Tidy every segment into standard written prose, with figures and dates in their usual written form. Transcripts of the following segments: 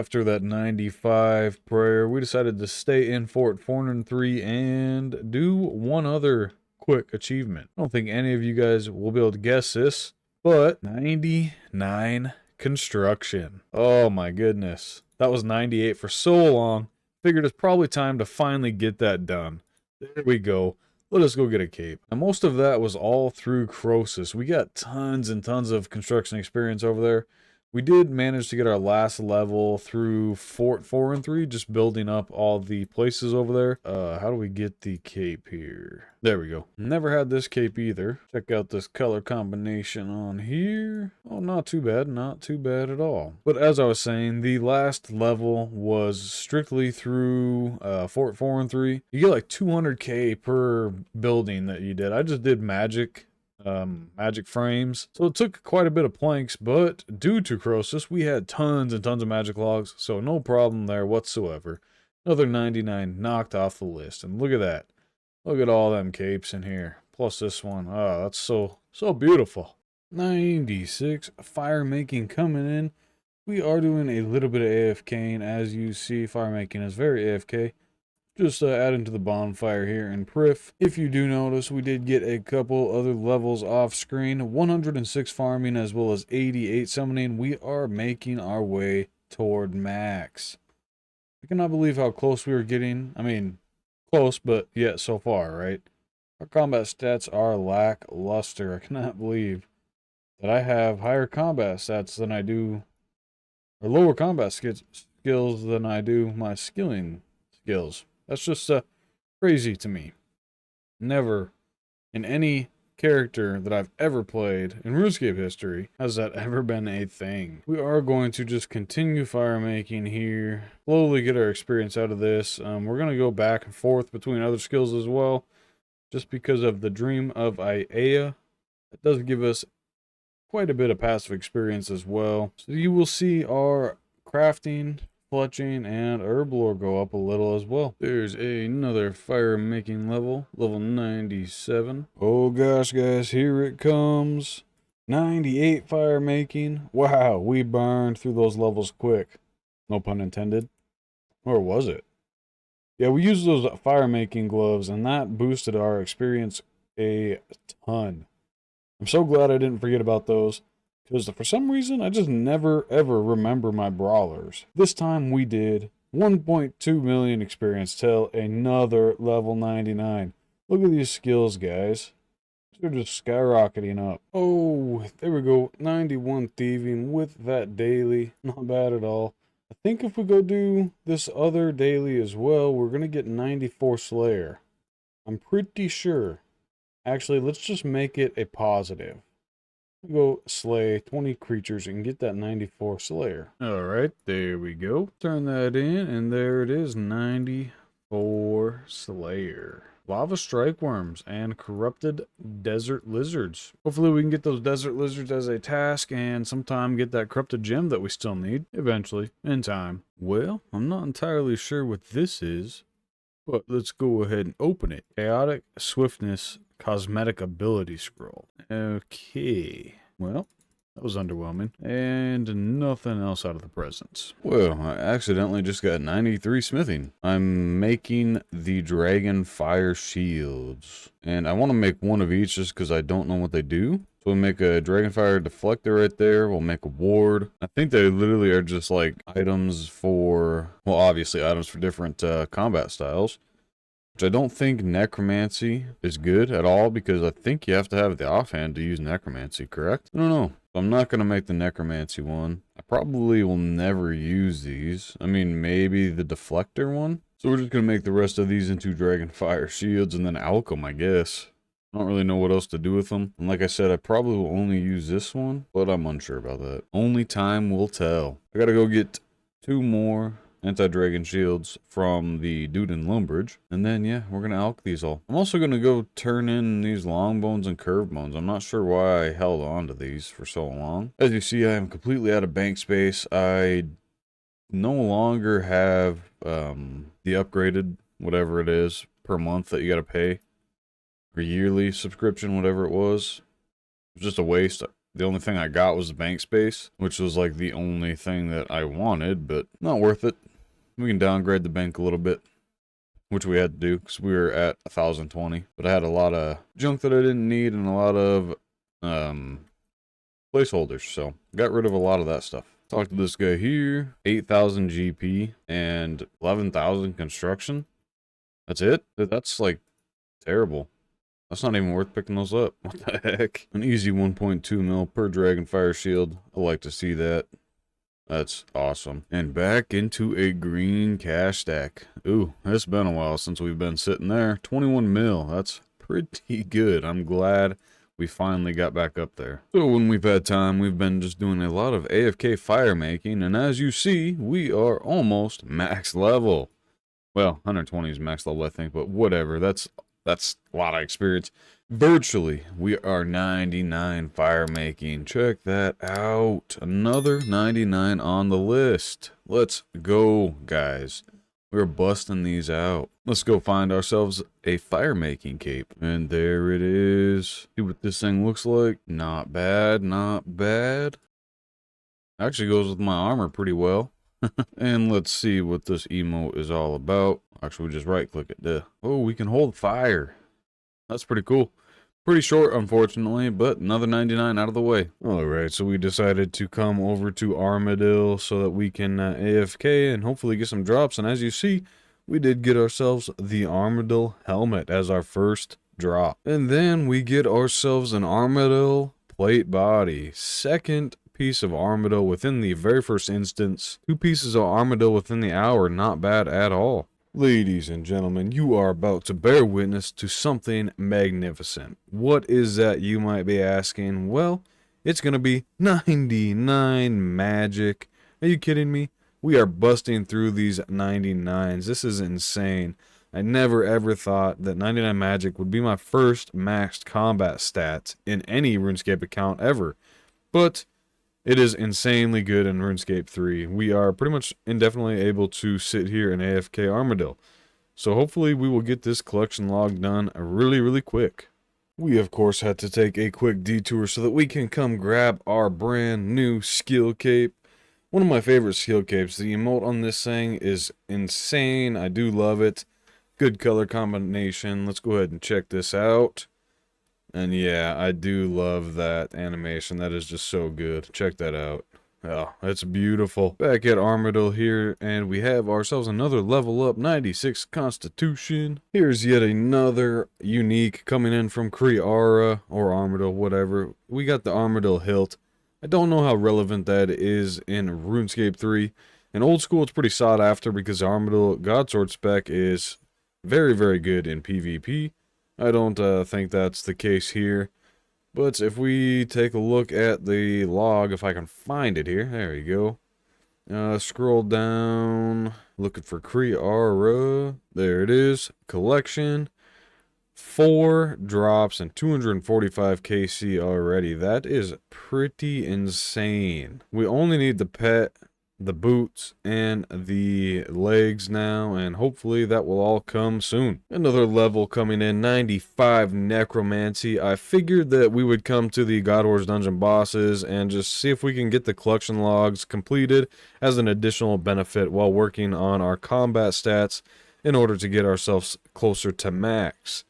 After that 95 prayer, we decided to stay in Fort 403 and do one other quick achievement. I don't think any of you guys will be able to guess this, but 99 construction. Oh my goodness. That was 98 for so long. Figured it's probably time to finally get that done. There we go. Let us go get a cape. And most of that was all through Croesus. We got tons and tons of construction experience over there. We did manage to get our last level through Fort 4 and 3, just building up all the places over there. How do we get the cape here? There we go. Never had this cape either. Check out this color combination on here. Oh, not too bad. Not too bad at all. But as I was saying, the last level was strictly through Fort 4 and 3. You get like 200k per building that you did. I just did magic frames, so it took quite a bit of planks, but due to Croesus we had tons and tons of magic logs, so no problem there whatsoever. Another 99 knocked off the list, and look at that. Look at all them capes in here, plus this one. Oh, that's so beautiful. 96 firemaking coming in. We are doing a little bit of AFKing. As you see, firemaking is very AFK. Just adding to the bonfire here in Prif. If you do notice, we did get a couple other levels off screen. 106 farming as well as 88 summoning. We are making our way toward max. I cannot believe how close we were getting. I mean, close, but yet so far, right? Our combat stats are lackluster. I cannot believe that I have higher combat stats than I do, or lower combat skills than I do my skilling skills. That's just crazy to me. Never in any character that I've ever played in RuneScape history has that ever been a thing. We are going to just continue firemaking here, slowly get our experience out of this. We're going to go back and forth between other skills as well, just because of the Dream of Aya. It does give us quite a bit of passive experience as well. So you will see our crafting, fletching, and herb lore go up a little as well. There's another fire making level 97. Oh gosh, guys, here it comes. 98 fire making. Wow, we burned through those levels quick. No pun intended. Or was it? Yeah, we used those fire making gloves, and that boosted our experience a ton. I'm so glad I didn't forget about those, because for some reason, I just never, ever remember my brawlers. This time we did 1.2 million experience till another level 99. Look at these skills, guys. They're just skyrocketing up. Oh, there we go. 91 thieving with that daily. Not bad at all. I think if we go do this other daily as well, we're going to get 94 Slayer. I'm pretty sure. Actually, let's just make it a positive. Go slay 20 creatures and get that 94 Slayer. Alright, there we go. Turn that in, and there it is, 94 Slayer. Lava strike worms and corrupted desert lizards. Hopefully we can get those desert lizards as a task and sometime get that corrupted gem that we still need. Eventually, in time. Well, I'm not entirely sure what this is, but let's go ahead and open it. Chaotic Swiftness Cosmetic Ability Scroll. Okay. Well, that was underwhelming. And nothing else out of the presents. Well, I accidentally just got 93 smithing. I'm making the dragon fire shields. And I want to make one of each just because I don't know what they do. So we'll make a dragonfire deflector right there. We'll make a ward. I think they literally are just like items for, well, obviously items for different combat styles. Which I don't think necromancy is good at all, because I think you have to have the offhand to use necromancy, correct? I don't know. I'm not going to make the necromancy one. I probably will never use these. I mean, maybe the deflector one. So we're just going to make the rest of these into dragonfire shields and then alch them, I guess. I don't really know what else to do with them. And like I said, I probably will only use this one, but I'm unsure about that. Only time will tell. I got to go get 2 more anti-dragon shields from the dude in Lumbridge, and then yeah, we're gonna alch these all. I'm also gonna go turn in these long bones and curved bones. I'm not sure why I held on to these for so long. As you see, I am completely out of bank space. I no longer have the upgraded whatever it is per month that you gotta pay, or yearly subscription, whatever it was. It was just a waste. The only thing I got was the bank space, which was like the only thing that I wanted, but not worth it. We can downgrade the bank a little bit, which we had to do because we were at 1020. But I had a lot of junk that I didn't need and a lot of placeholders, so got rid of a lot of that stuff. Talk to this guy here, 8,000 GP and 11,000 construction. That's it? That's like terrible. That's not even worth picking those up. What the heck? An easy 1.2 mil per Dragon Fire Shield. I like to see that. That's awesome. And back into a green cash stack. Ooh, it's been a while since we've been sitting there. 21 mil. That's pretty good. I'm glad we finally got back up there. So when we've had time, we've been just doing a lot of AFK fire making. And as you see, we are almost max level. Well, 120 is max level, I think, but whatever. That's a lot of experience. Virtually, we are 99 fire making. Check that out. Another 99 on the list. Let's go, guys. We're busting these out. Let's go find ourselves a fire making cape. And there it is. See what this thing looks like. Not bad, not bad. Actually goes with my armor pretty well. And let's see what this emote is all about. Actually, we just right click it. Oh, we can hold fire. That's pretty cool. Pretty short, unfortunately, but another 99 out of the way. Alright, so we decided to come over to Armadyl so that we can AFK and hopefully get some drops. And as you see, we did get ourselves the Armadyl helmet as our first drop. And then we get ourselves an Armadyl plate body. Second piece of Armadyl within the very first instance. 2 pieces of Armadyl within the hour, not bad at all. Ladies and gentlemen, you are about to bear witness to something magnificent. What is that, you might be asking? Well, it's going to be 99 magic. Are you kidding me? We are busting through these 99s. This is insane. I never ever thought that 99 magic would be my first maxed combat stat in any RuneScape account ever. But it is insanely good in RuneScape 3. We are pretty much indefinitely able to sit here in AFK Armadyl. So hopefully we will get this collection log done really quick. We of course had to take a quick detour so that we can come grab our brand new skill cape. One of my favorite skill capes. The emote on this thing is insane. I do love it. Good color combination. Let's go ahead and check this out. And yeah, I do love that animation. That is just so good. Check that out. Oh, that's beautiful. Back at Armadyl here, and we have ourselves another level up 96 Constitution. Here's yet another unique coming in from Kriara or Armadyl, whatever. We got the Armadyl hilt. I don't know how relevant that is in RuneScape 3. In old school, it's pretty sought after because the Armadyl Godsword spec is very good in PvP. I don't think that's the case here. But if we take a look at the log, if I can find it here. There you go. Scroll down. Looking for Kriara. There it is. Collection. 4 drops and 245 KC already. That is pretty insane. We only need the pet, the boots, and the legs now, and hopefully that will all come soon. Another level coming in, 95 Necromancy. I figured that we would come to the God Wars dungeon bosses and just see if we can get the collection logs completed as an additional benefit while working on our combat stats in order to get ourselves closer to max.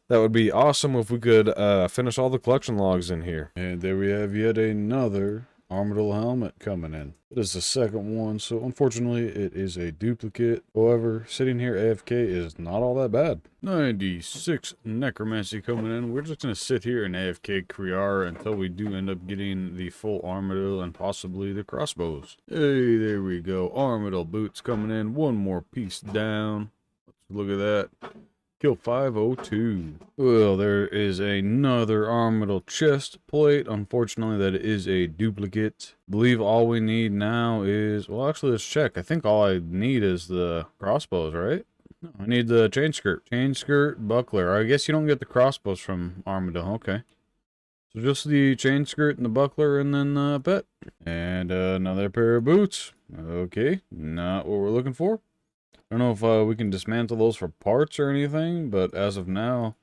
That would be awesome if we could finish all the collection logs in here. And there we have yet another Armadyl helmet coming in. It is the second one, so unfortunately it is a duplicate. However, sitting here AFK is not all that bad. 96 Necromancy coming in. We're just going to sit here in AFK Kriara until we do end up getting the full Armadyl and possibly the crossbows. Hey, there we go. Armadyl boots coming in. One more piece down. Let's look at that. Kill 502. Well, there is another Armadyl chest plate. Unfortunately, that is a duplicate. I believe all we need now is... Well, actually, let's check. I think all I need is the crossbows, right? No, I need the chain skirt. Chain skirt, buckler. I guess you don't get the crossbows from Armadyl. Okay. So just the chain skirt and the buckler and then the pet. And another pair of boots. Okay. Not what we're looking for. I don't know if we can dismantle those for parts or anything, but as of now,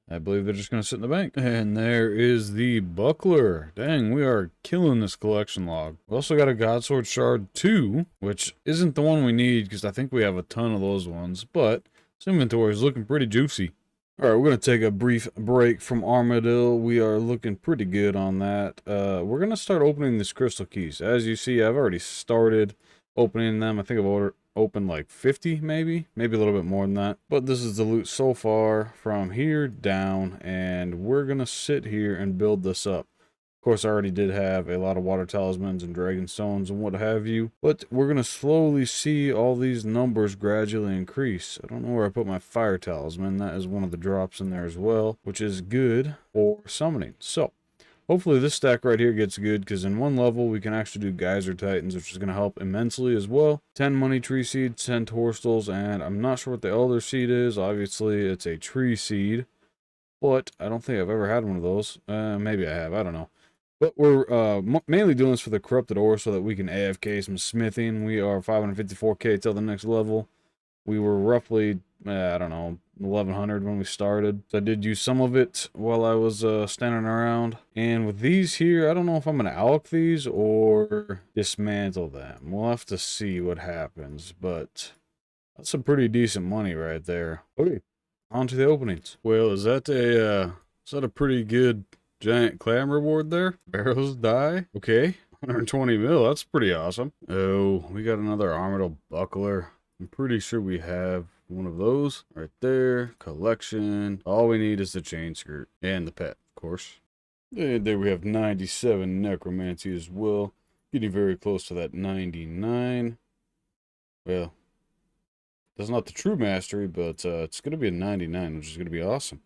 I believe they're just going to sit in the bank. And there is the buckler. Dang, we are killing this collection log. We also got a Godsword Shard 2, which isn't the one we need because I think we have a ton of those ones, but this inventory is looking pretty juicy. All right, we're going to take a brief break from Armadyl. We are looking pretty good on that. We're going to start opening these crystal keys. As you see, I've already started opening them. I think I've opened like 50 maybe a little bit more than that, but this is the loot so far from here down, and we're gonna sit here and build this up. Of course, I already did have a lot of water talismans and dragon stones and what have you, but we're gonna slowly see all these numbers gradually increase. I don't know where I put my fire talisman. That is one of the drops in there as well, which is good for summoning. So hopefully this stack right here gets good, because in one level we can actually do Geyser Titans, which is going to help immensely as well. 10 Money Tree Seeds, 10 Torstals, and I'm not sure what the Elder Seed is. Obviously it's a Tree Seed, but I don't think I've ever had one of those. Maybe I have, I don't know. But we're mainly doing this for the Corrupted Ore so that we can AFK some smithing. We are 554k till the next level. We were roughly, I don't know, 1100 when we started. So I did use some of it while I was standing around. And with these here, I don't know if I'm going to alch these or dismantle them. We'll have to see what happens, but that's some pretty decent money right there. Okay, on to the openings. Well, is that a pretty good giant clam reward there? Barrows die? Okay, 120 mil, that's pretty awesome. Oh, we got another Armadyl buckler. I'm pretty sure we have one of those right there. Collection. All we need is the chain skirt and the pet, of course. And there we have 97 necromancy as well. Getting very close to that 99. Well, that's not the true mastery, but it's going to be a 99, which is going to be awesome.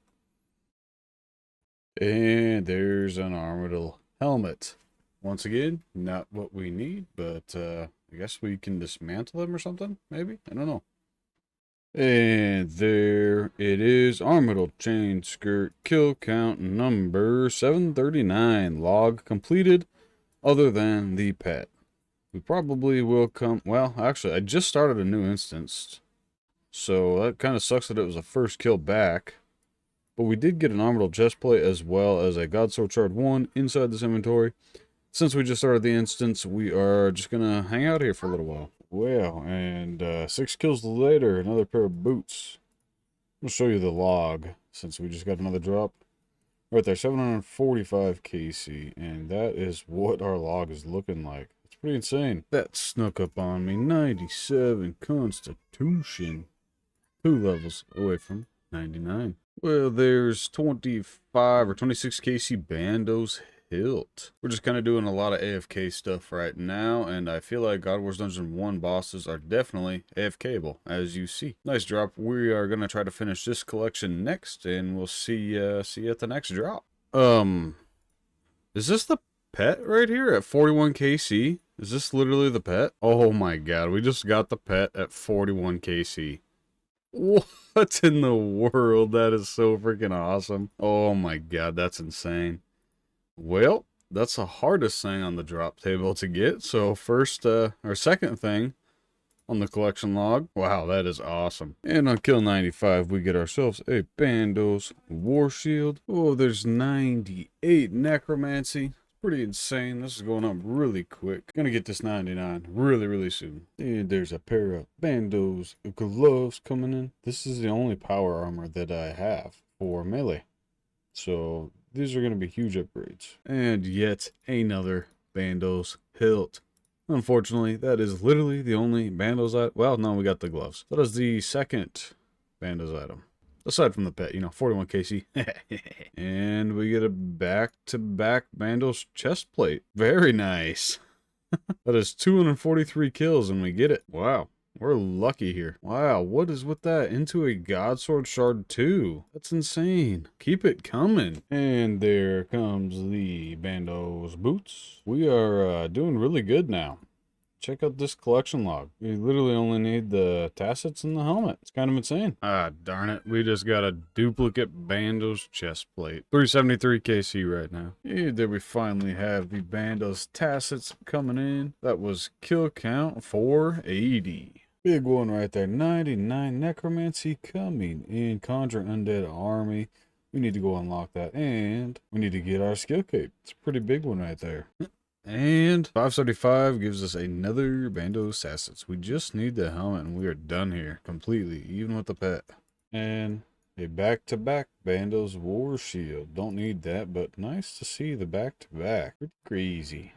And there's an Armadyl helmet. Once again, not what we need, but I guess we can dismantle them or something, maybe? I don't know. And there it is. Armadyl chain skirt, kill count number 739. Log completed, other than the pet. We probably will come... Well, actually, I just started a new instance, so that kind of sucks that it was a first kill back. But we did get an Armadyl chestplate as well as a Godsword Shard 1 inside this inventory. Since we just started the instance, we are just going to hang out here for a little while. Well, and 6 kills later, another pair of boots. I'll show you the log, since we just got another drop. Right there, 745 KC, and that is what our log is looking like. It's pretty insane. That snuck up on me. 97 Constitution. 2 levels away from 99. Well, there's 25 or 26 KC Bandos hilt. We're just kind of doing a lot of AFK stuff right now, and I feel like God Wars Dungeon 1 bosses are definitely AFKable, as you see. Nice drop. We are going to try to finish this collection next, and we'll see you at the next drop. Is this the pet right here at 41 KC? Is this literally the pet? Oh my god, we just got the pet at 41 KC. What in the world? That is so freaking awesome. Oh my god, that's insane. Well, that's the hardest thing on the drop table to get. So first, or second thing on the collection log. Wow, that is awesome. And on kill 95, we get ourselves a Bandos War Shield. Oh, there's 98 necromancy. Pretty insane. This is going up really quick. Gonna get this 99 really soon. And there's a pair of Bandos gloves coming in. This is the only power armor that I have for melee. So these are going to be huge upgrades. And yet another Bandos hilt. Unfortunately, that is literally the only Bandos item. Well, no, we got the gloves. That is the second Bandos item. Aside from the pet, 41 KC. And we get a back-to-back Bandos chest plate. Very nice. That is 243 kills and we get it. Wow. We're lucky here. Wow, what is with that? Into a Godsword Shard 2. That's insane. Keep it coming. And there comes the Bandos boots. We are doing really good now. Check out this collection log. We literally only need the tassets and the helmet. It's kind of insane. Ah, darn it. We just got a duplicate Bandos chest plate. 373 KC right now. And there we finally have the Bandos tassets coming in. That was kill count 480. Big one right there. 99 necromancy coming in. Conjure Undead Army. We need to go unlock that. And we need to get our skill cape. It's a pretty big one right there. And 575 gives us another Bandos assets. We just need the helmet and we are done here completely, even with the pet. And a back-to-back Bandos War Shield. Don't need that, but nice to see the back-to-back. Pretty crazy.